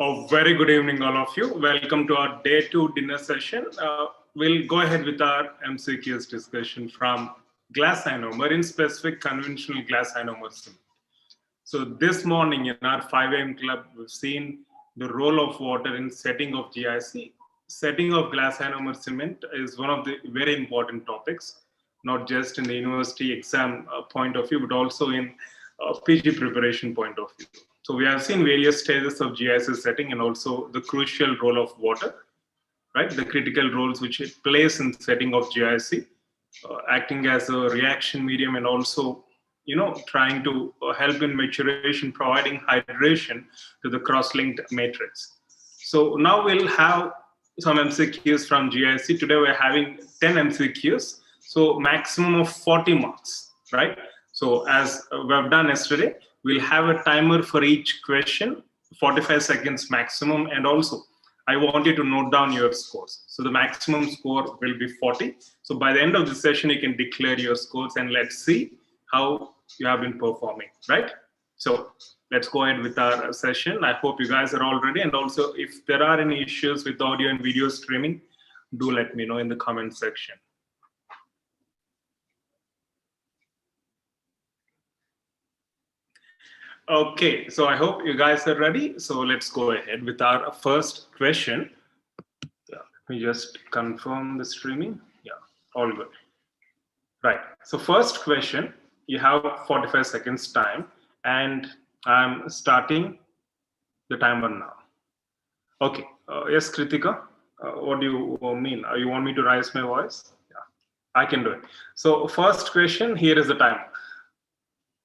A very good evening, all of you. Welcome to our day 2 dinner session. We'll go ahead with our MCQs discussion from glass ionomer, in specific conventional glass ionomer cement. So this morning in our 5 a.m. club, we've seen the role of water in setting of GIC. Setting of glass ionomer cement is one of the very important topics, not just in the university exam point of view, but also in PG preparation point of view. So we have seen various stages of GIC setting and also the crucial role of water, right? The critical roles which it plays in setting of GIC, acting as a reaction medium and also, trying to help in maturation, providing hydration to the cross-linked matrix. So now we'll have some MCQs from GIC. Today we're having 10 MCQs, so maximum of 40 marks, right? So as we have done yesterday, we'll have a timer for each question, 45 seconds maximum, and also I want you to note down your scores. So the maximum score will be 40. So by the end of the session, you can declare your scores and let's see how you have been performing, right? So let's go ahead with our session. I hope you guys are all ready. And also if there are any issues with audio and video streaming, do let me know in the comment section. Okay, so I hope you guys are ready. So let's go ahead with our first question. Yeah, let me just confirm the streaming. Yeah, all good. Right, so first question, you have 45 seconds time and I'm starting the timer now. Okay, yes, Kritika, what do you mean? You want me to raise my voice? Yeah, I can do it. So first question, here is the timer.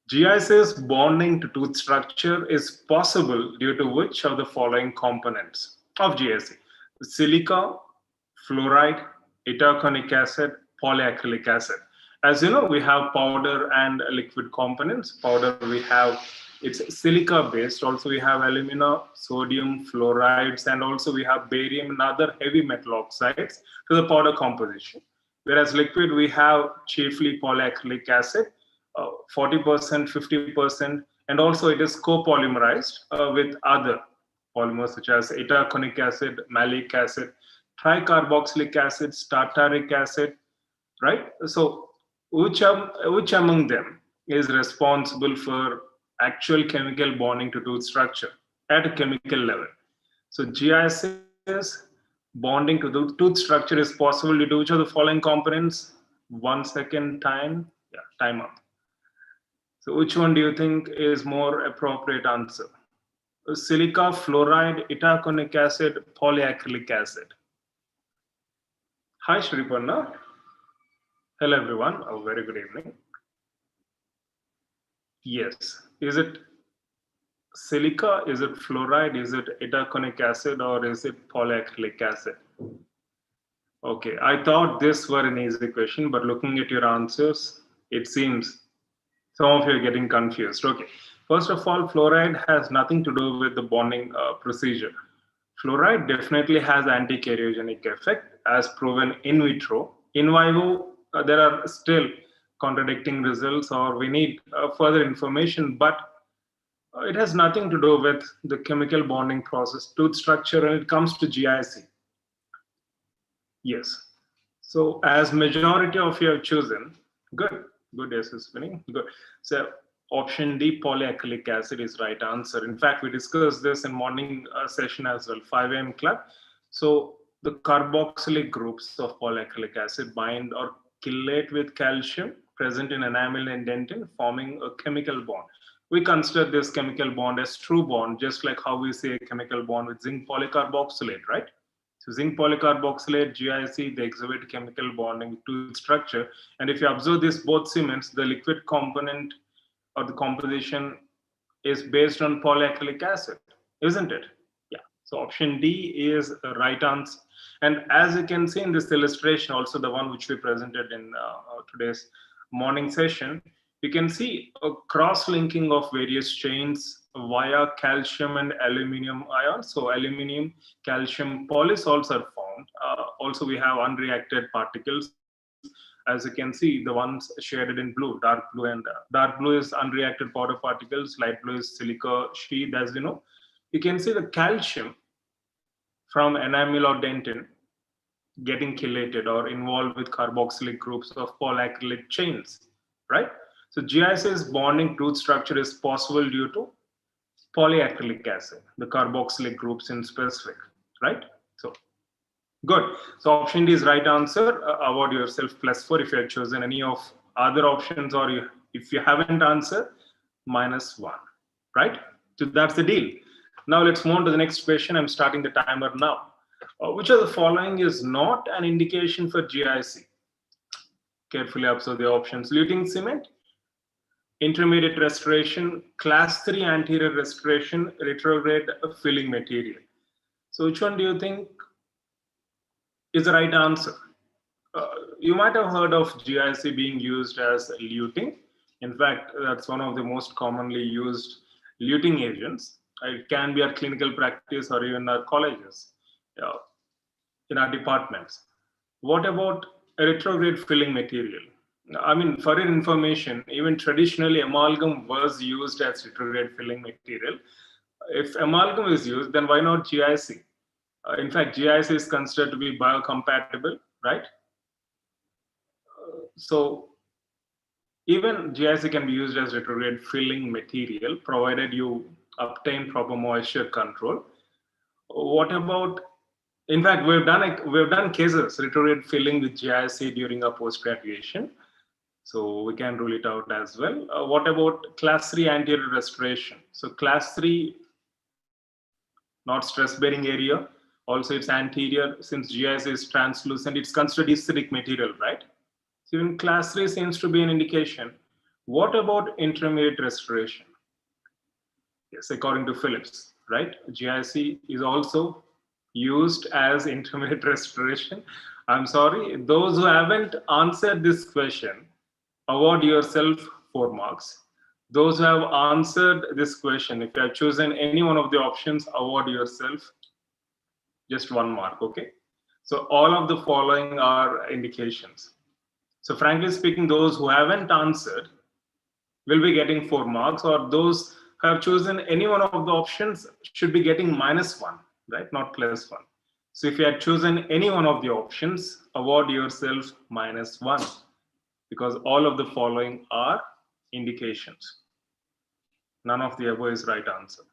GIC's bonding to tooth structure is possible due to which of the following components of GIC? Silica, fluoride, itaconic acid, polyacrylic acid. As you know, we have powder and liquid components. Powder we have, it's silica based. Also we have alumina, sodium, fluorides, and also we have barium and other heavy metal oxides to the powder composition. Whereas liquid we have chiefly polyacrylic acid, 40%, 50%, and also it is copolymerized with other polymers such as itaconic acid, malic acid, tricarboxylic acid, tartaric acid, right? So which among them is responsible for actual chemical bonding to tooth structure at a chemical level? So GIC's bonding to the tooth structure is possible due to which of the following components? 1 second time, yeah, time up. So which one do you think is more appropriate answer? Silica, fluoride, itaconic acid, polyacrylic acid. Hi, Shripanna. Hello, everyone. A very good evening. Yes. Is it silica? Is it fluoride? Is it itaconic acid? Or is it polyacrylic acid? Okay. I thought this were an easy question, but looking at your answers, it seems some of you are getting confused. Okay, first of all, fluoride has nothing to do with the bonding procedure. Fluoride definitely has anti-karyogenic effect as proven in vitro. In vivo, there are still contradicting results or we need further information, but it has nothing to do with the chemical bonding process, tooth structure when it comes to GIC. Yes, so as majority of you have chosen, good. Good, yes, is winning. Good. So option D, polyacrylic acid is right answer. In fact, we discussed this in morning session as well, 5 a.m. club. So the carboxylic groups of polyacrylic acid bind or chelate with calcium present in enamel and dentin, forming a chemical bond. We consider this chemical bond as true bond, just like how we say a chemical bond with zinc polycarboxylate, right? So zinc polycarboxylate, GIC, they exhibit chemical bonding to structure. And if you observe these both cements, the liquid component or the composition is based on polyacrylic acid, isn't it? Yeah. So option D is the right answer. And as you can see in this illustration, also the one which we presented in today's morning session, you can see a cross-linking of various chains via calcium and aluminium ions. So aluminium, calcium polysols are formed. Also, we have unreacted particles. As you can see, the ones shaded in blue, dark blue, and dark blue is unreacted powder particles. Light blue is silica sheath, as you know. you can see the calcium from enamel or dentin getting chelated or involved with carboxylic groups of polyacrylic chains, right? So GIC's bonding tooth structure is possible due to polyacrylic acid, the carboxylic groups in specific, right? So good. So option D is right answer. Award yourself +4 if you have chosen any of other options, or if you haven't answered, -1, right? So that's the deal. Now let's move on to the next question. I'm starting the timer now. Which of the following is not an indication for GIC? Carefully observe the options. Luting cement, intermediate restoration, class 3 anterior restoration, retrograde filling material. So which one do you think is the right answer? You might have heard of GIC being used as luting. In fact, that's one of the most commonly used luting agents. It can be our clinical practice or even our colleges, in our departments. What about a retrograde filling material? I mean, for your information, even traditionally amalgam was used as retrograde filling material. If amalgam is used, then why not GIC? In fact, GIC is considered to be biocompatible, right? So even GIC can be used as retrograde filling material, provided you obtain proper moisture control. What about, in fact, we've done cases retrograde filling with GIC during our post-graduation, so we can rule it out as well. What about class 3 anterior restoration? So class 3, not stress-bearing area. Also, it's anterior. Since GIC is translucent, it's considered acidic material, right? So even class 3 seems to be an indication. What about intermediate restoration? Yes, according to Phillips, right? GIC is also used as intermediate restoration. I'm sorry, those who haven't answered this question, award yourself 4 marks. Those who have answered this question, if you have chosen any one of the options, award yourself just 1 mark, okay? So all of the following are indications. So frankly speaking, those who haven't answered will be getting 4 marks, or those who have chosen any one of the options should be getting -1, right? Not +1. So if you had chosen any one of the options, award yourself -1, because all of the following are indications. None of the above is right answer.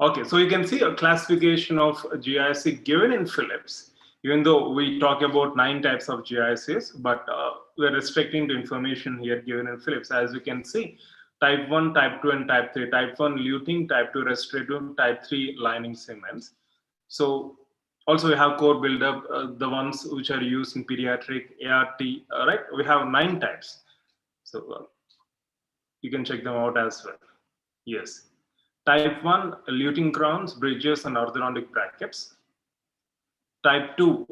Okay, so you can see a classification of GIC given in Phillips, even though we talk about 9 types of GICs, but we're restricting the information here given in Phillips. As you can see, type 1, type 2, and type 3. Type 1 luting, type 2 restorative, type 3 lining cements. So also we have core buildup, the ones which are used in pediatric, ART, right? We have 9 types. So you can check them out as well. Yes. Type 1, luting crowns, bridges, and orthodontic brackets. Type 2,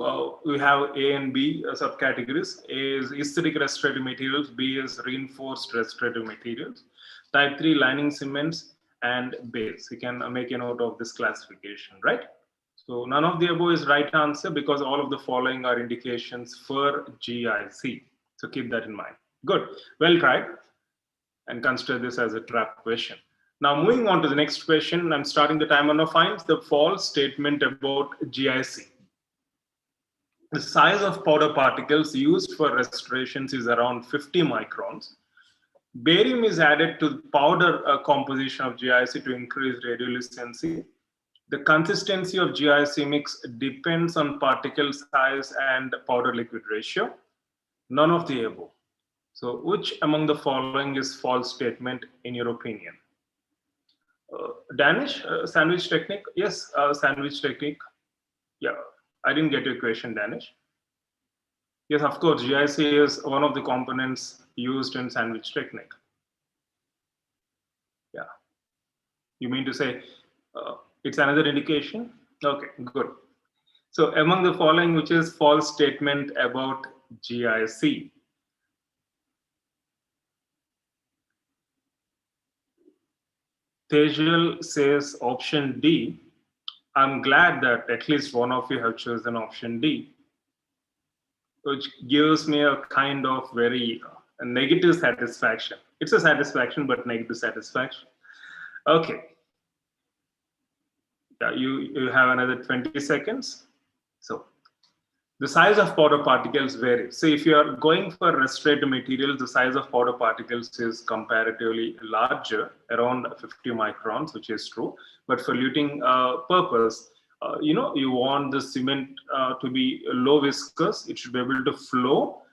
we have A and B subcategories. A is aesthetic restorative materials, B is reinforced restorative materials. Type 3, lining cements and base. You can make a note of this classification, right? So none of the above is right answer, because all of the following are indications for GIC. So keep that in mind. Good, well tried, and consider this as a trap question. Now moving on to the next question, I'm starting the timer now. Finds the false statement about GIC. The size of powder particles used for restorations is around 50 microns. Barium is added to the powder composition of GIC to increase radiolucency. The consistency of GIC mix depends on particle size and powder liquid ratio. None of the above. So which among the following is false statement in your opinion? Danish, sandwich technique? Yes, sandwich technique. Yeah, I didn't get your question, Danish. Yes, of course, GIC is one of the components used in sandwich technique. Yeah. You mean to say it's another indication? Okay, good. So among the following, which is false statement about GIC? Tejal says option D. I'm glad that at least one of you have chosen option D, which gives me a kind of very negative satisfaction. It's a satisfaction, but negative satisfaction. Okay. Yeah, you have another 20 seconds. So the size of powder particles varies. So if you are going for respirator materials, the size of powder particles is comparatively larger, around 50 microns, which is true. But for luting purpose, you want the cement to be low viscous. It should be able to flow,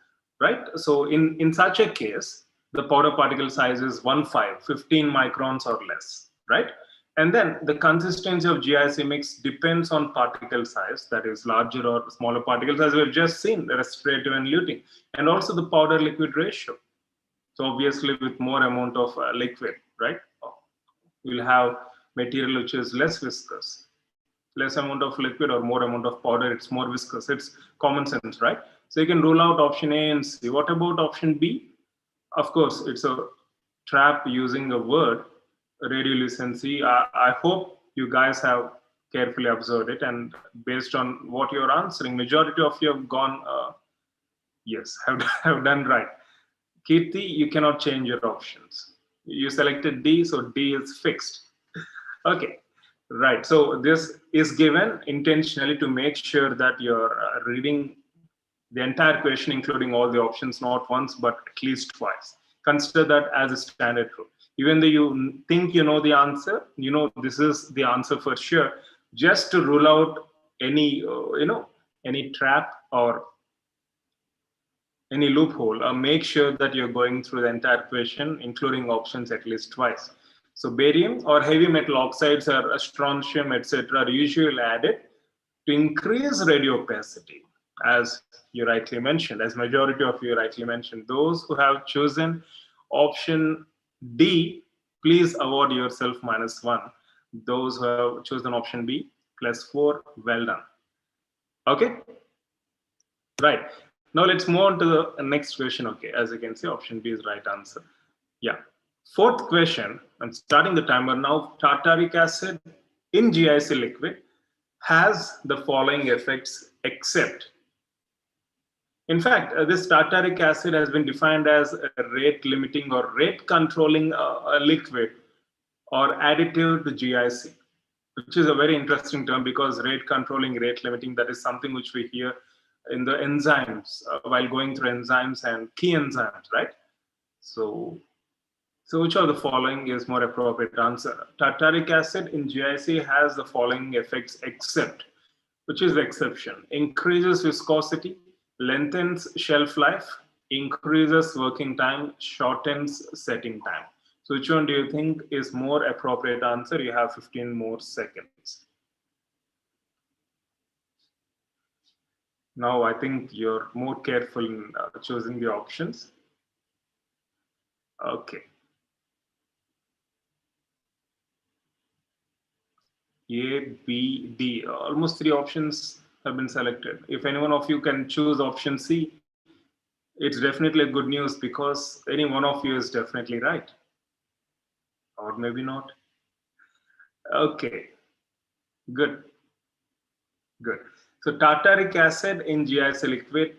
right? So in such a case, the powder particle size is 15 microns or less, right? And then the consistency of GIC mix depends on particle size, that is larger or smaller particles, as we've just seen, the respirative and luting, and also the powder liquid ratio. So obviously with more amount of liquid, right, we'll have material which is less viscous. Less amount of liquid or more amount of powder, it's more viscous. It's common sense, right? So you can rule out option A and C. What about option B? Of course, it's a trap using a word, radiolucency. I hope you guys have carefully observed it, and based on what you're answering, majority of you have gone, yes, have done right. Kirti, you cannot change your options. You selected D, so D is fixed. Okay, right. So this is given intentionally to make sure that you're reading the entire question, including all the options, not once, but at least twice. Consider that as a standard rule. Even though you think you know the answer, you know this is the answer for sure. Just to rule out any, any trap or any loophole, make sure that you're going through the entire question, including options at least twice. So barium or heavy metal oxides or strontium, etc., are usually added to increase radio opacity, as you rightly mentioned, as majority of you rightly mentioned. Those who have chosen option D, please award yourself -1. Those who have chosen option B, +4, well done. Okay, right. Now let's move on to the next question. Okay, as you can see, option B is right answer. Yeah. Fourth question, I'm starting the timer now. Tartaric acid in GIC liquid has the following effects except. In fact, this tartaric acid has been defined as a rate limiting or rate controlling liquid or additive to GIC, which is a very interesting term because rate controlling, rate limiting, that is something which we hear in the enzymes while going through enzymes and key enzymes, right? So which of the following is more appropriate answer? Tartaric acid in GIC has the following effects except, which is the exception: increases viscosity, lengthens shelf life, increases working time, shortens setting time. So which one do you think is more appropriate answer? You have 15 more seconds. Now I think you're more careful in choosing the options. Okay. A, B, D. Almost 3 options have been selected. If any one of you can choose option C, it's definitely good news because any one of you is definitely right. Or maybe not. Okay, good. Good. So tartaric acid in GIC liquid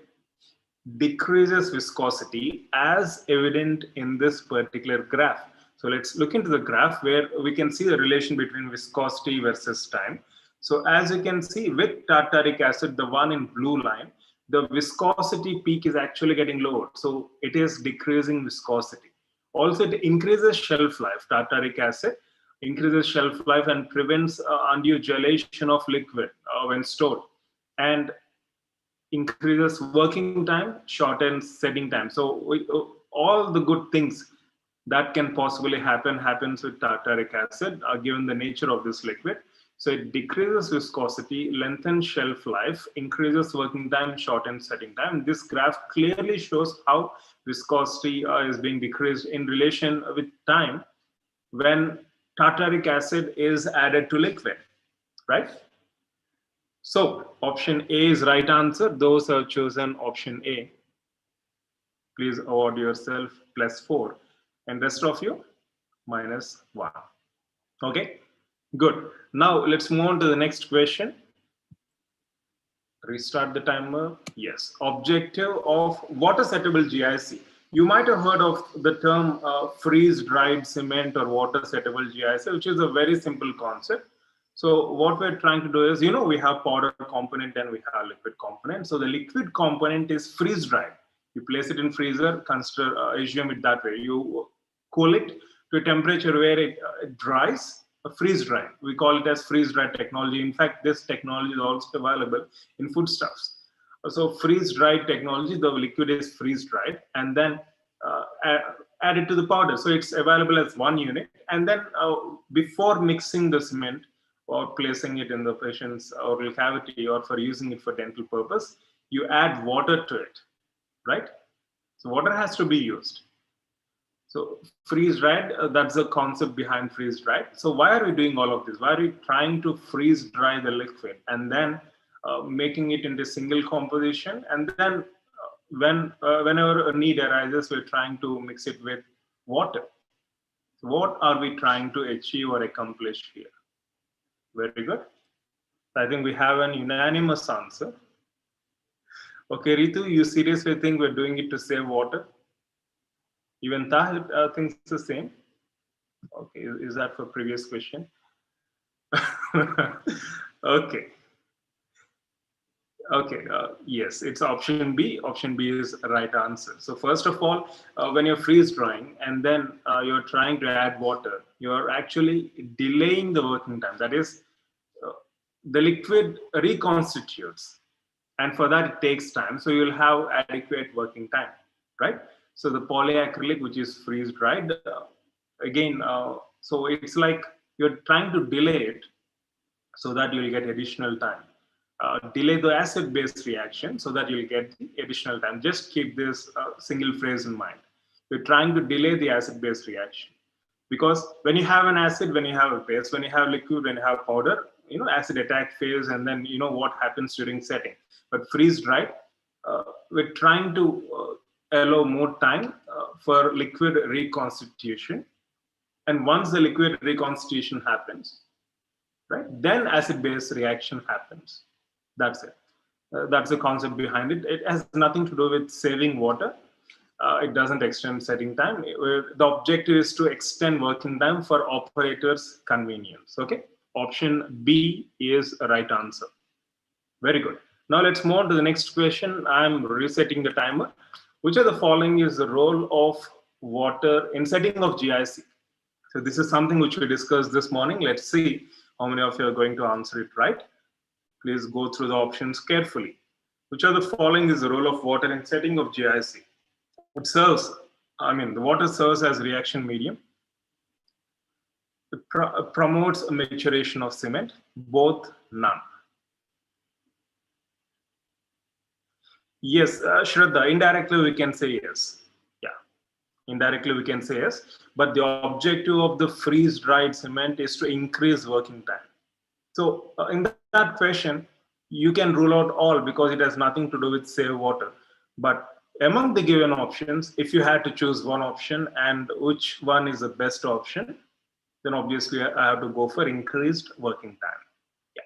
decreases viscosity as evident in this particular graph. So let's look into the graph where we can see the relation between viscosity versus time. So as you can see with tartaric acid, the one in blue line, the viscosity peak is actually getting lowered. So it is decreasing viscosity. Also, it increases shelf life. Tartaric acid increases shelf life and prevents undue gelation of liquid when stored, and increases working time, shortens setting time. So all the good things that can possibly happens with tartaric acid, given the nature of this liquid. So it decreases viscosity, lengthens shelf life, increases working time, shortens setting time. This graph clearly shows how viscosity is being decreased in relation with time when tartaric acid is added to liquid, right? So option A is right answer. Those who have chosen option A, please award yourself +4, and rest of you -1. Okay, good. Now let's move on to the next question. Restart the timer. Yes. Objective of water settable GIC. You might have heard of the term freeze dried cement or water settable GIC, which is a very simple concept. So what we're trying to do is, we have powder component and we have liquid component. So the liquid component is freeze dried. You place it in freezer, consider, assume it that way. You cool it to a temperature where it dries, freeze dried. We call it as freeze dried technology. In fact, this technology is also available in foodstuffs. So freeze dried technology, the liquid is freeze dried and then add it to the powder. So it's available as one unit. And then before mixing the cement, or placing it in the patient's oral cavity or for using it for dental purpose, you add water to it, right? So water has to be used. So freeze dried, that's the concept behind freeze dried. So why are we doing all of this? Why are we trying to freeze dry the liquid and then making it into single composition? And then whenever a need arises, we're trying to mix it with water. So what are we trying to achieve or accomplish here? Very good. I think we have an unanimous answer. Okay, Ritu, you seriously think we're doing it to save water? Even Tahir thinks the same. Okay, is that for previous question? Okay. Okay, yes, it's option B. Option B is the right answer. So first of all, when you're freeze drying and then you're trying to add water, you're actually delaying the working time. That is, the liquid reconstitutes, and for that it takes time. So you'll have adequate working time, right? So the polyacrylic, which is freeze dried, again, so it's like you're trying to delay it so that you'll get additional time. Delay the acid-base reaction so that you'll get the additional time. Just keep this single phrase in mind. You're trying to delay the acid-base reaction. Because when you have an acid, when you have a base, when you have liquid, when you have powder, acid attack phase, and then what happens during setting. But freeze dried, we're trying to allow more time for liquid reconstitution. And once the liquid reconstitution happens, right, then acid-base reaction happens. That's it. That's the concept behind it. It has nothing to do with saving water. It doesn't extend setting time. The objective is to extend working time for operators' convenience. Okay. Option B is a right answer. Very good. Now let's move on to the next question. I'm resetting the timer. Which of the following is the role of water in setting of GIC? So this is something which we discussed this morning. Let's see how many of you are going to answer it right. Please go through the options carefully. Which of the following is the role of water in setting of GIC? It serves, the water serves as reaction medium. It promotes a maturation of cement, both, none. Yes, Shraddha, indirectly we can say yes. Yeah, indirectly we can say yes. But the objective of the freeze-dried cement is to increase working time. So in that question, you can rule out all because it has nothing to do with save water. But among the given options, if you had to choose one option and which one is the best option, then obviously I have to go for increased working time. Yeah.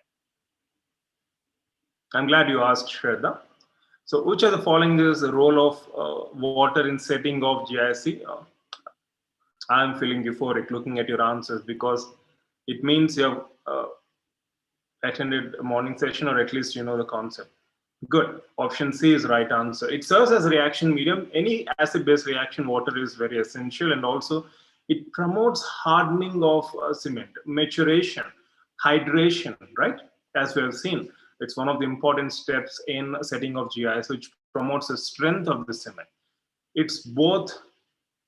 I'm glad you asked, Shraddha. So which of the following is the role of water in setting of GIC? I'm feeling euphoric looking at your answers because it means you have attended a morning session, or at least you know the concept. Good. Option C is right answer. It serves as a reaction medium. Any acid-base reaction, water is very essential, and also it promotes hardening of cement, maturation, hydration, right? As we have seen, it's one of the important steps in setting of GIS, which promotes the strength of the cement. It's both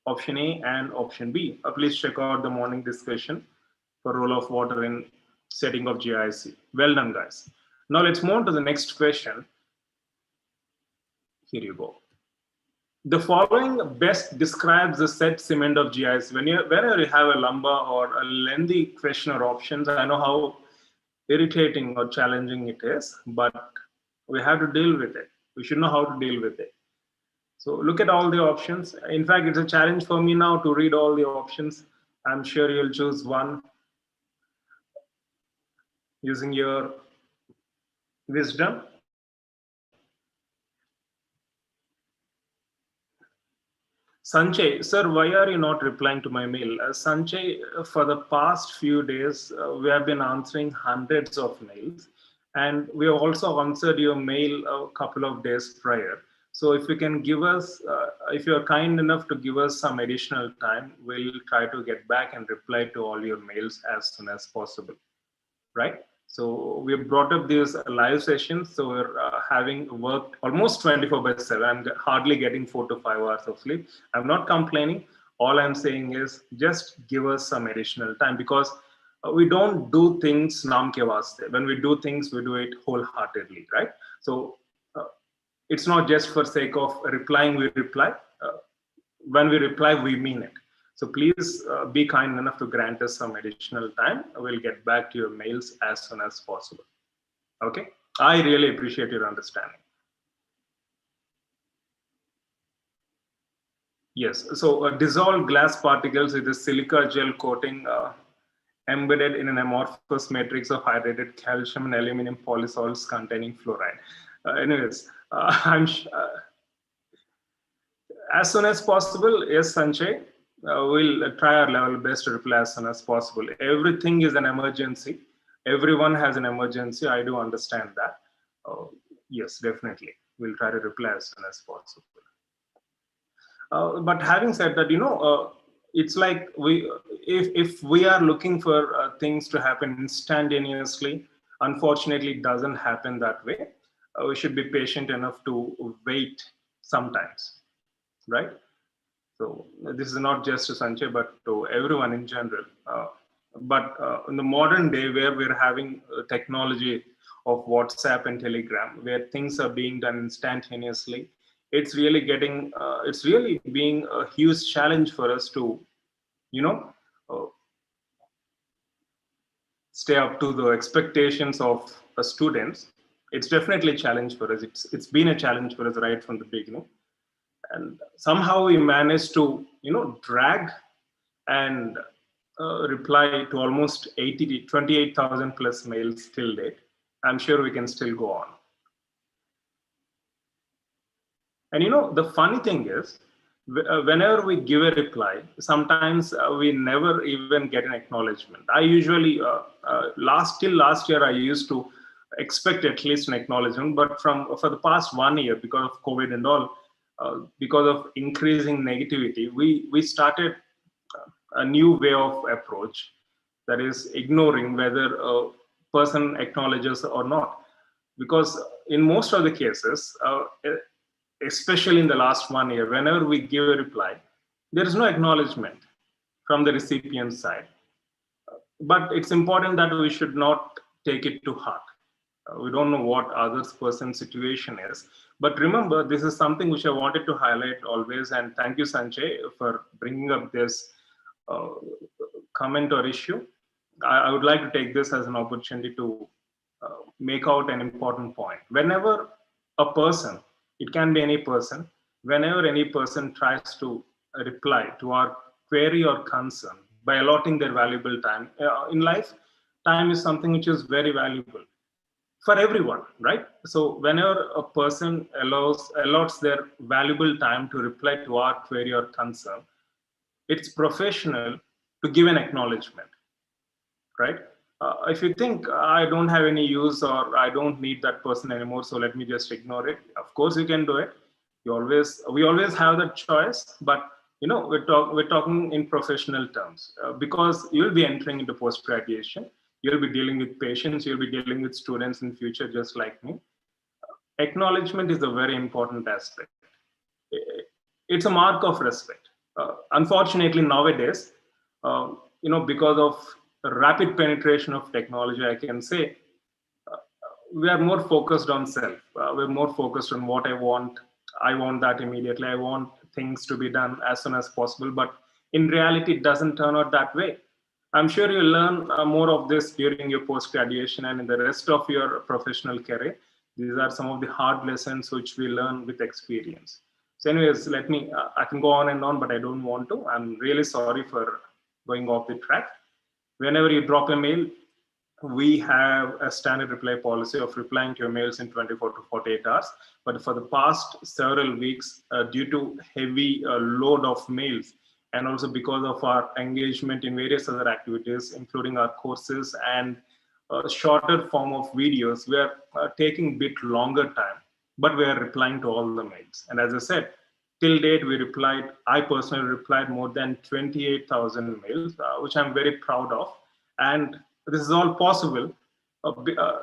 option A and option B. Please check out the morning discussion for role of water in setting of GIC. Well done, guys. Now let's move on to the next question. Here you go. The following best describes the set cement of GIC. Whenever you have a lumbar or a lengthy question or options, I know how irritating or challenging it is, but we have to deal with it. We should know how to deal with it. So look at all the options. In fact, it's a challenge for me now to read all the options. I'm sure you'll choose one using your wisdom. Sanjay, sir, why are you not replying to my mail? Sanjay, for the past few days, we have been answering hundreds of mails, and we have also answered your mail a couple of days prior. So if you can give us, if you are kind enough to give us some additional time, we'll try to get back and reply to all your mails as soon as possible, right? So we have brought up these live sessions. So we're having worked almost 24/7. I'm hardly getting 4 to 5 hours of sleep. I'm not complaining. All I'm saying is just give us some additional time, because we don't do things naam ke vaste. When we do things, we do it wholeheartedly, right? So it's not just for sake of replying, we reply. When we reply, we mean it. So please be kind enough to grant us some additional time. We'll get back to your mails as soon as possible. Okay? I really appreciate your understanding. Yes, so dissolved glass particles with a silica gel coating embedded in an amorphous matrix of hydrated calcium and aluminum polysols containing fluoride. Anyways, as soon as possible, yes, Sanjay. We'll try our level best to reply as soon as possible. Everything is an emergency. Everyone has an emergency. I do understand that. Yes, definitely. We'll try to reply as soon as possible. But having said that, it's like if we are looking for things to happen instantaneously, unfortunately, it doesn't happen that way. We should be patient enough to wait sometimes, right? So this is not just to Sanjay, but to everyone in general. But in the modern day, where we're having technology of WhatsApp and Telegram, where things are being done instantaneously, it's really being a huge challenge for us to, stay up to the expectations of students. It's definitely a challenge for us. It's been a challenge for us right from the beginning. And somehow we managed to drag and reply to almost 28,000 plus mails till date. I'm sure we can still go on. And the funny thing is, whenever we give a reply, sometimes we never even get an acknowledgement. I usually till last year I used to expect at least an acknowledgement, but for the past 1 year, because of COVID and all, because of increasing negativity, we started a new way of approach, that is ignoring whether a person acknowledges or not. Because in most of the cases, especially in the last 1 year, whenever we give a reply, there is no acknowledgement from the recipient side. But it's important that we should not take it to heart. We don't know what other person's situation is. But remember, this is something which I wanted to highlight always. And thank you, Sanjay, for bringing up this comment or issue. I would like to take this as an opportunity to make out an important point. Whenever a person, it can be any person, whenever any person tries to reply to our query or concern by allotting their valuable time, in life, time is something which is very valuable for everyone, right? So whenever a person allots their valuable time to reply to our query or concern, it's professional to give an acknowledgement, right? If you think I don't have any use or I don't need that person anymore, so let me just ignore it. Of course, you can do it. We always have that choice, but we're talking in professional terms, because you'll be entering into post graduation. You'll be dealing with patients. You'll be dealing with students in future, just like me. Acknowledgement is a very important aspect. It's a mark of respect. Unfortunately, nowadays, because of rapid penetration of technology, I can say we are more focused on self. We're more focused on what I want. I want that immediately. I want things to be done as soon as possible. But in reality, it doesn't turn out that way. I'm sure you'll learn more of this during your post-graduation and in the rest of your professional career. These are some of the hard lessons which we learn with experience. So anyways, I can go on and on, but I don't want to. I'm really sorry for going off the track. Whenever you drop a mail, we have a standard reply policy of replying to your mails in 24 to 48 hours. But for the past several weeks, due to heavy load of mails, and also because of our engagement in various other activities, including our courses and a shorter form of videos, we are taking a bit longer time, but we are replying to all the mails. And as I said, till date, I personally replied more than 28,000 mails, which I'm very proud of. And this is all possible.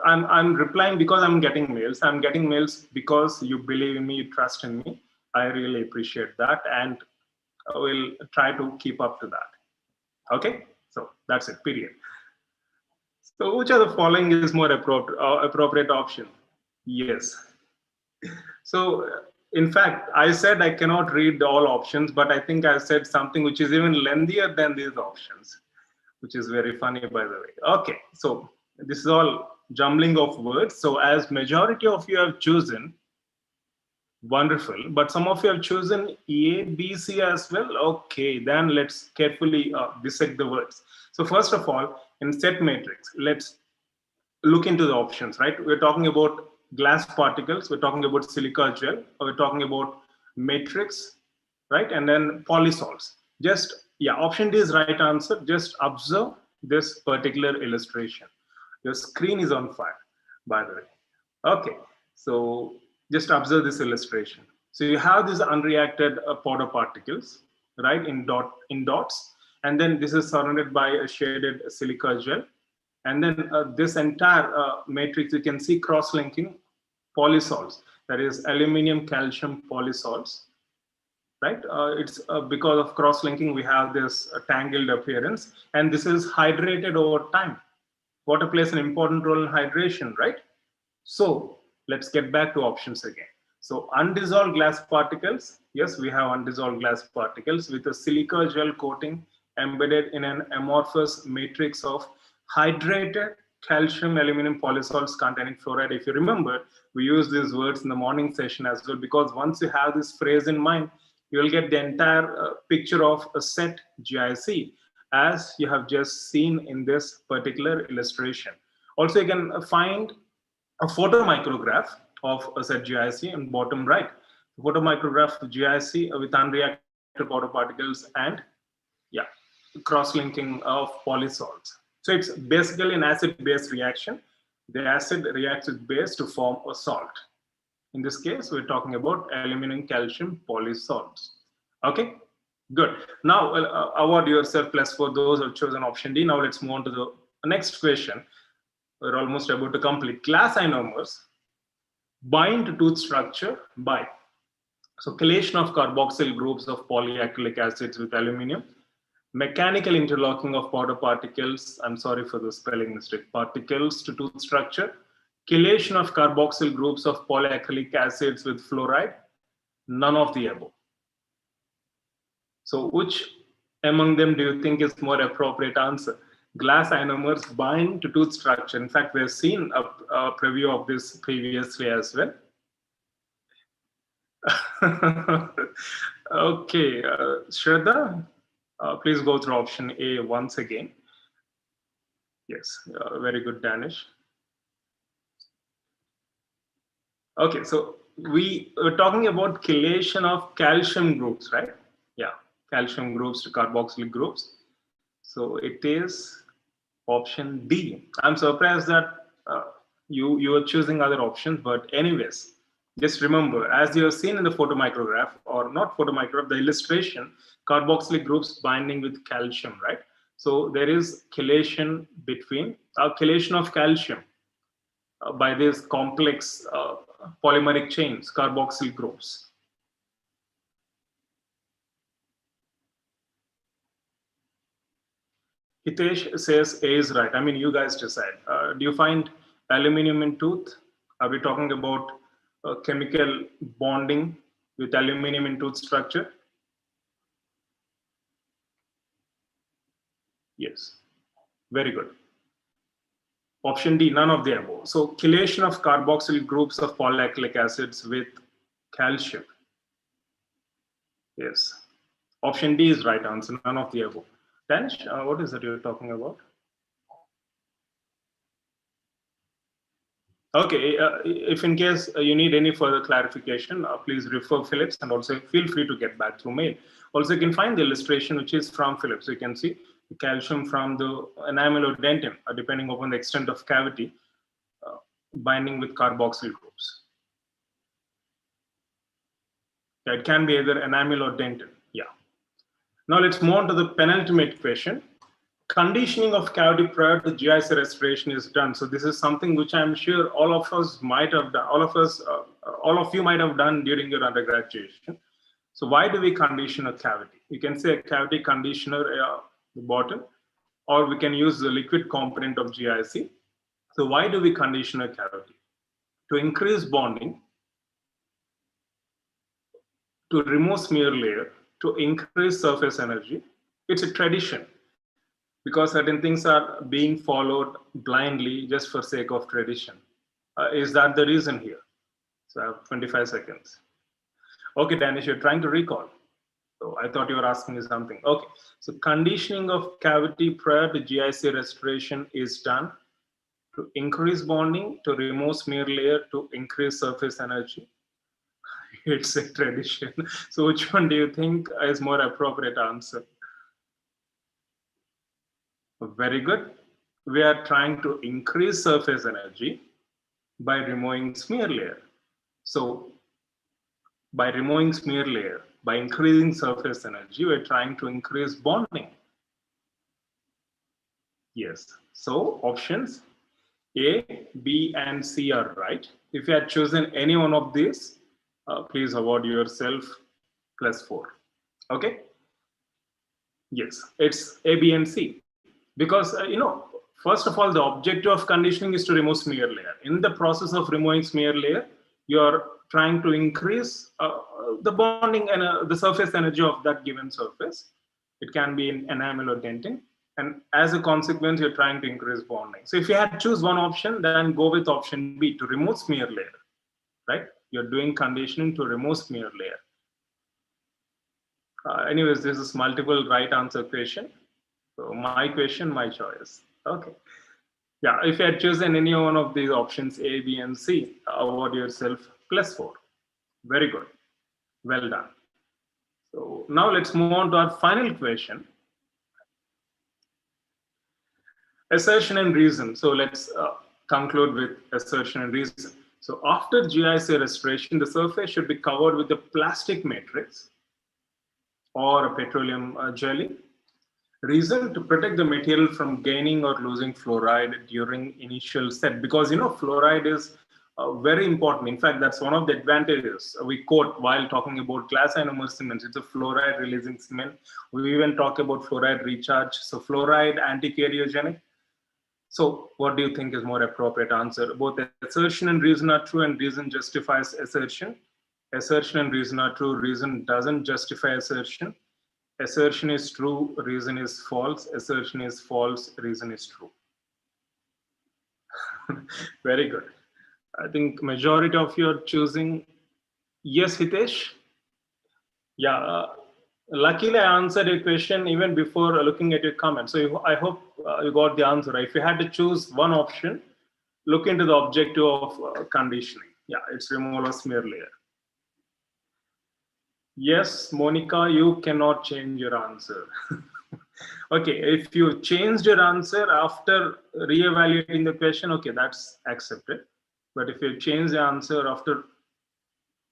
I'm replying because I'm getting mails. I'm getting mails because you believe in me, you trust in me. I really appreciate that. And I will try to keep up to that. Okay, so that's it, period. So which of the following is more appropriate option? Yes. So in fact, I said I cannot read all options, but I think I said something which is even lengthier than these options, which is very funny, by the way. Okay, so this is all jumbling of words. So as majority of you have chosen, wonderful, but some of you have chosen A, B, C as well. Okay, then let's carefully dissect the words. So first of all, in set matrix, let's look into the options, right? We're talking about glass particles, we're talking about silica gel, we're talking about matrix, right? And then polysols. Just, yeah, option D is right answer. Just observe this particular illustration. Your screen is on fire, by the way. Okay, so just observe this illustration. So you have these unreacted powder particles, right, in dots, and then this is surrounded by a shaded silica gel. And then this entire matrix, you can see cross-linking polysols, that is aluminum calcium polysols, right? It's because of cross-linking, we have this tangled appearance, and this is hydrated over time. Water plays an important role in hydration, right? So let's get back to options again. So undissolved glass particles, yes, we have undissolved glass particles with a silica gel coating embedded in an amorphous matrix of hydrated calcium aluminum polysols containing fluoride. If you remember, we used these words in the morning session as well, because once you have this phrase in mind, you will get the entire picture of a set GIC, as you have just seen in this particular illustration. Also, you can find a photomicrograph of a set GIC in bottom right. Photomicrograph GIC with unreacted powder particles and, yeah, cross-linking of polysols. So it's basically an acid-base reaction. The acid reacts with base to form a salt. In this case, we're talking about aluminum calcium polysols. Okay, good. Now award yourself plus for those who have chosen option D. Now let's move on to the next question. We're almost about to complete. Glass ionomers bind to tooth structure by, so chelation of carboxyl groups of polyacrylic acids with aluminum, mechanical interlocking of powder particles, I'm sorry for the spelling mistake, particles to tooth structure, chelation of carboxyl groups of polyacrylic acids with fluoride, none of the above. So which among them do you think is more appropriate answer? Glass ionomers bind to tooth structure. In fact, we have seen a preview of this previously as well. Okay, Shraddha, please go through option A once again. Yes, very good, Danish. Okay, so we were talking about chelation of calcium groups, right? Yeah, calcium groups to carboxyl groups. So it is option D. I'm surprised that you are choosing other options, but anyways, just remember, as you have seen in the photomicrograph, or not photomicrograph, the illustration, carboxylic groups binding with calcium, right? So there is chelation between, chelation of calcium by these complex polymeric chains, carboxyl groups. Hitesh says A is right. I mean, you guys decide. Do you find aluminum in tooth? Are we talking about chemical bonding with aluminum in tooth structure? Yes. Very good. Option D, none of the above. So chelation of carboxyl groups of polyacrylic acids with calcium. Yes. Option D is right answer, none of the above. Danish, what is that you're talking about? Okay, if in case you need any further clarification, please refer Phillips, and also feel free to get back through mail. Also, you can find the illustration which is from Phillips. You can see the calcium from the enamel or dentin, depending upon the extent of cavity, binding with carboxyl groups. Yeah, it can be either enamel or dentin. Yeah. Now let's move on to the penultimate question. Conditioning of cavity prior to GIC restoration is done. So this is something which I'm sure all of us might have done. All of you might have done during your undergraduation. So why do we condition a cavity? You can say a cavity conditioner, the bottle, or we can use the liquid component of GIC. So why do we condition a cavity? To increase bonding, to remove smear layer, to increase surface energy. It's a tradition, because certain things are being followed blindly just for sake of tradition. Is that the reason here? So I have 25 seconds. Okay, Danish, you're trying to recall. So I thought you were asking me something. Okay, so conditioning of cavity prior to GIC restoration is done to increase bonding, to remove smear layer, to increase surface energy. It's a tradition. So which one do you think is more appropriate answer? Very good. We are trying to increase surface energy by removing smear layer. So by removing smear layer, by increasing surface energy, we're trying to increase bonding. Yes. So options A, B, and C are right. If you had chosen any one of these, please award yourself +4. Okay. Yes, it's A, B, and C. Because, first of all, the objective of conditioning is to remove smear layer. In the process of removing smear layer, you're trying to increase the bonding and the surface energy of that given surface. It can be in enamel or dentin. And as a consequence, you're trying to increase bonding. So if you had to choose one option, then go with option B, to remove smear layer, right? You're doing conditioning to remove smear layer. Anyways, this is multiple right answer question. So my question, my choice. Okay. Yeah, if you had chosen any one of these options, A, B, and C, award yourself +4. Very good. Well done. So now let's move on to our final question. Assertion and reason. So let's conclude with assertion and reason. So after GIC restoration, the surface should be covered with a plastic matrix or a petroleum jelly. Reason: to protect the material from gaining or losing fluoride during initial set, because fluoride is very important. In fact, that's one of the advantages we quote while talking about glass ionomer cements. It's a fluoride releasing cement. We even talk about fluoride recharge. So fluoride anti-cardiogenic. So what do you think is more appropriate answer? Both assertion and reason are true, and reason justifies assertion. Assertion and reason are true. Reason doesn't justify assertion. Assertion is true, reason is false. Assertion is false, reason is true. Very good. I think majority of you are choosing yes, Hitesh. Yeah, luckily I answered your question even before looking at your comment. So I hope you got the answer. If you had to choose one option, look into the objective of conditioning. Yeah, it's removal of smear layer. Yes, Monica, you cannot change your answer. Okay, if you changed your answer after re-evaluating the question, okay, that's accepted. But if you change the answer after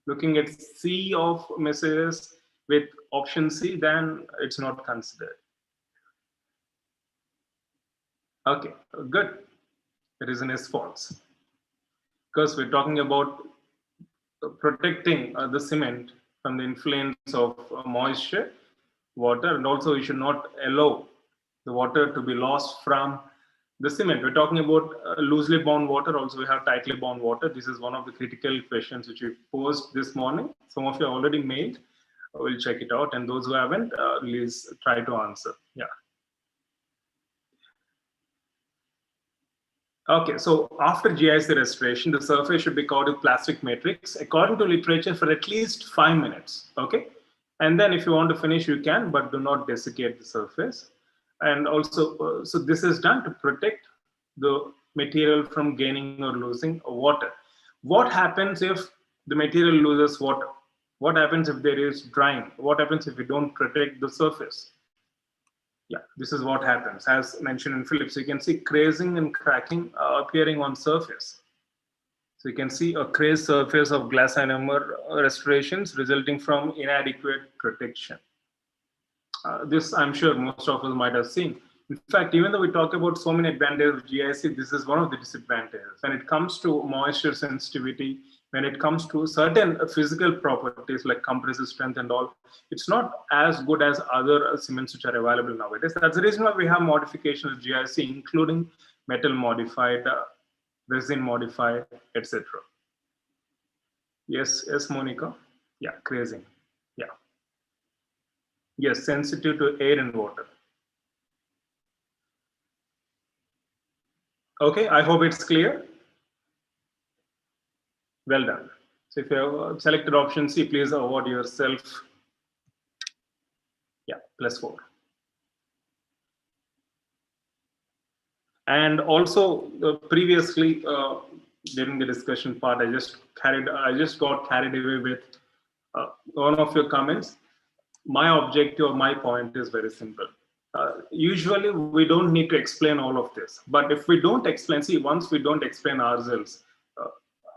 looking at C of messages with option C, then it's not considered. Okay, good. The reason is false. Because we're talking about protecting the cement from the influence of moisture, water, and also we should not allow the water to be lost from the cement. We're talking about loosely bound water. Also, we have tightly bound water. This is one of the critical questions which we posed this morning. Some of you already mailed. We'll check it out, and those who haven't, please try to answer. Yeah. Okay, so after GIC restoration, the surface should be covered with plastic matrix according to literature for at least 5 minutes. Okay, and then if you want to finish, you can, but do not desiccate the surface. And also, so this is done to protect the material from gaining or losing water. What happens if the material loses water? What happens if there is drying? What happens if we don't protect the surface? Yeah, this is what happens. As mentioned in Phillips, you can see crazing and cracking appearing on surface. So you can see a crazed surface of glass ionomer restorations resulting from inadequate protection. This I'm sure most of us might have seen. In fact, even though we talk about so many advantages of GIC, this is one of the disadvantages. When it comes to moisture sensitivity, when it comes to certain physical properties like compressive strength and all, it's not as good as other cements which are available nowadays. That's the reason why we have modifications of GIC, including metal modified, resin modified, etc. Yes, Monica. Yeah, crazing. Yeah. Yes, sensitive to air and water. Okay, I hope it's clear. Well done. So if you have selected option C, please award yourself, yeah, +4. And also previously during the discussion part, I just got carried away with one of your comments. My objective or my point is very simple. Usually we don't need to explain all of this, but if we don't explain, see, once we don't explain ourselves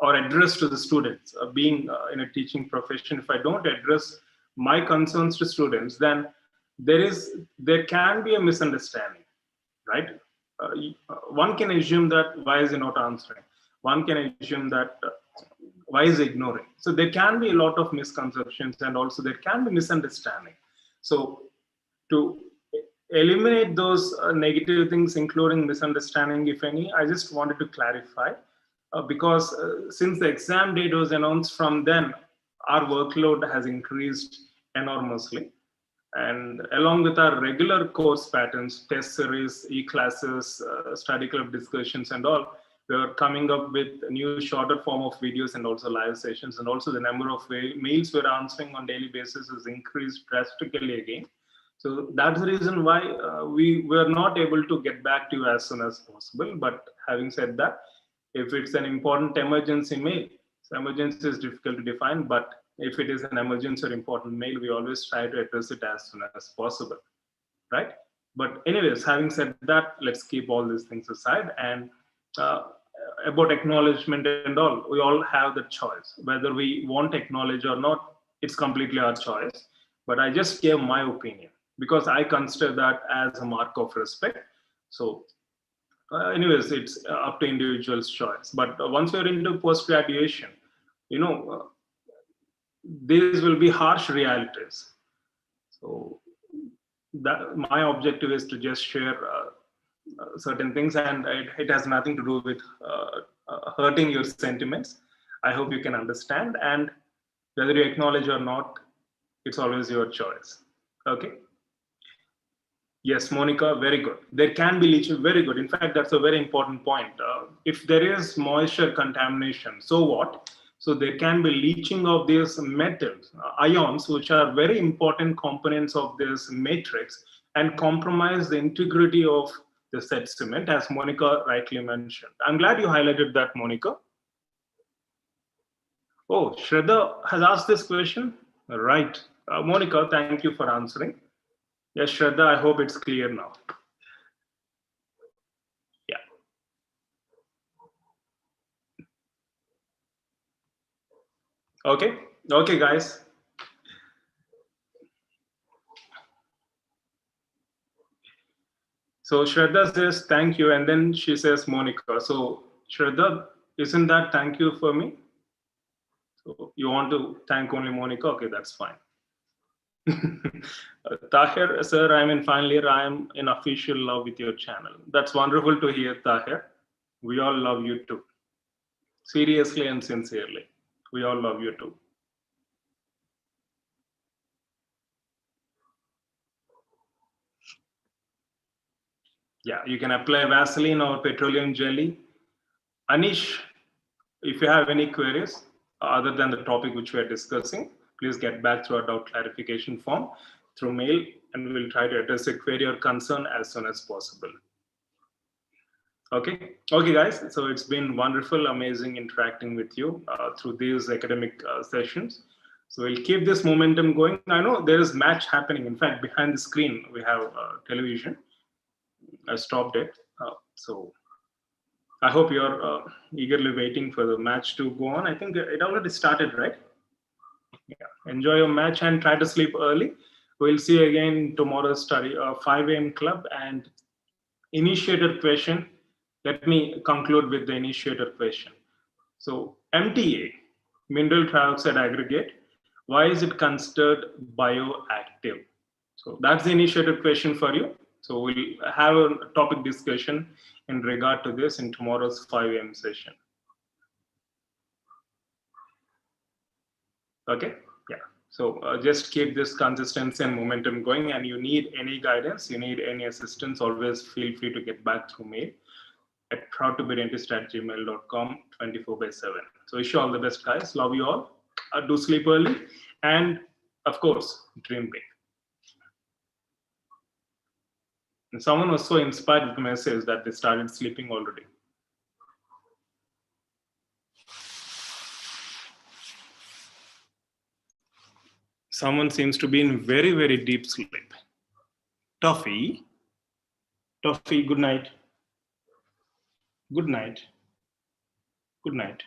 or address to the students, being in a teaching profession, if I don't address my concerns to students, then there can be a misunderstanding, right? One can assume that why is he not answering? One can assume that why is he ignoring? So there can be a lot of misconceptions and also there can be misunderstanding. So to eliminate those negative things, including misunderstanding, if any, I just wanted to clarify because since the exam date was announced, from then our workload has increased enormously. And along with our regular course patterns, test series, e-classes, study club discussions and all, we are coming up with a new shorter form of videos and also live sessions. And also the number of mails we're answering on daily basis has increased drastically again. So that's the reason why we were not able to get back to you as soon as possible. But having said that, if it's an important emergency mail, so emergency is difficult to define, but if it is an emergency or important mail, we always try to address it as soon as possible, right? But anyways, having said that, let's keep all these things aside. And about acknowledgement and all, we all have the choice. Whether we want to acknowledge or not, it's completely our choice. But I just gave my opinion because I consider that as a mark of respect. So anyways, it's up to individual's choice. But once you're into post-graduation, you know, these will be harsh realities. So that my objective is to just share certain things, and it has nothing to do with hurting your sentiments. I hope you can understand, and whether you acknowledge or not, it's always your choice. Okay. Yes, Monica, very good. There can be leaching, very good. In fact, that's a very important point. If there is moisture contamination, so what? So there can be leaching of these metals, ions, which are very important components of this matrix and compromise the integrity of the said cement, as Monica rightly mentioned. I'm glad you highlighted that, Monica. Oh, Shraddha has asked this question. Right. Monica, thank you for answering. Yes, Shraddha, I hope it's clear now. Yeah. Okay. Okay, guys. So Shraddha says thank you, and then she says Monica. So Shraddha, isn't that thank you for me? So you want to thank only Monica? Okay, that's fine. Tahir, sir, I'm in final year. I'm in official love with your channel. That's wonderful to hear, Tahir. We all love you too. Seriously and sincerely. We all love you too. Yeah, you can apply Vaseline or petroleum jelly. Anish, if you have any queries other than the topic which we are discussing, please get back to our doubt clarification form through mail, and we'll try to address a query or concern as soon as possible. Okay, guys. So it's been wonderful, amazing interacting with you through these academic sessions. So we'll keep this momentum going. I know there is match happening. In fact, behind the screen we have television. I stopped it. So I hope you're eagerly waiting for the match to go on. I think it already started, right? Yeah. Enjoy your match and try to sleep early. We'll see you again tomorrow's study 5 a.m. club and initiator question. Let me conclude with the initiator question. So MTA, mineral trioxide aggregate, why is it considered bioactive? So that's the initiator question for you. So we'll have a topic discussion in regard to this in tomorrow's 5 a.m. session. Okay, yeah. So just keep this consistency and momentum going, and you need any guidance, you need any assistance, always feel free to get back through mail at proudtobedentist@gmail.com 24/7. So wish you all the best, guys. Love you all. Do sleep early, and of course, dream big. And someone was so inspired with the message that they started sleeping already. Someone seems to be in very, very deep sleep. Toffee, good night. Good night. Good night.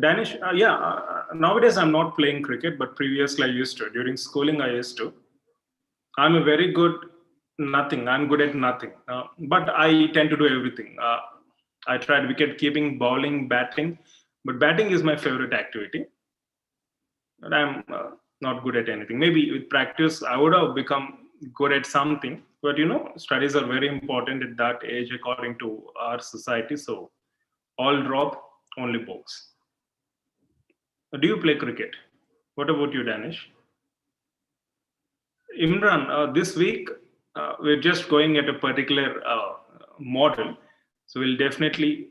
Danish, nowadays I'm not playing cricket, but previously I used to. During schooling, I used to. I'm a very good nothing. I'm good at nothing, but I tend to do everything. I tried wicket keeping, bowling, batting, but batting is my favorite activity. But I'm not good at anything. Maybe with practice, I would have become good at something. But studies are very important at that age according to our society. So all drop, only books. Do you play cricket? What about you, Danish? Imran, this week we're just going at a particular model. So we'll definitely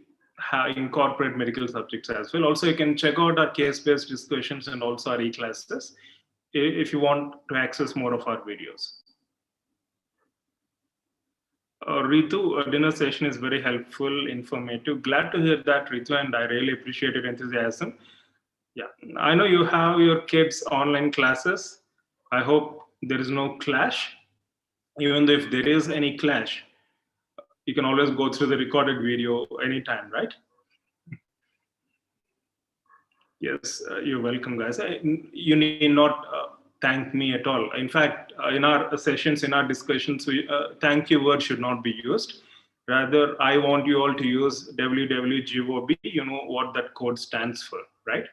incorporate medical subjects as well. Also, you can check out our case-based discussions and also our e-classes if you want to access more of our videos. Ritu, dinner session is very helpful, informative. Glad to hear that, Ritu, and I really appreciate your enthusiasm. Yeah, I know you have your kids' online classes. I hope there is no clash. Even though if there is any clash, you can always go through the recorded video anytime, right? Yes, you're welcome, guys. You need not thank me at all. In fact, in our sessions, in our discussions, thank you word should not be used. Rather, I want you all to use www.gob. You know what that code stands for, right?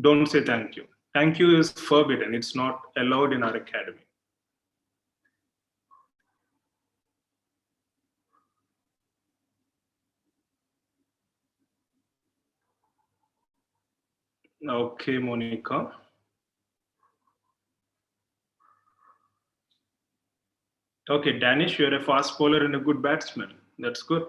Don't say thank you. Thank you is forbidden. It's not allowed in our academy. Okay, Monica. Okay, Danish, you're a fast bowler and a good batsman. That's good.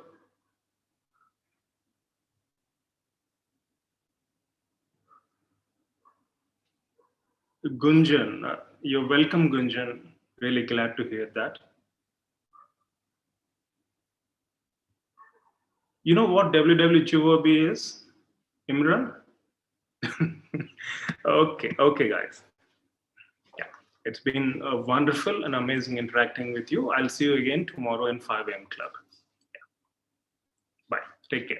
Gunjan, you're welcome, Gunjan. Really glad to hear that. You know what WWGOB is, Imran? Okay, guys. Yeah, it's been wonderful and amazing interacting with you. I'll see you again tomorrow in 5 a.m. club. Yeah. Bye. Take care.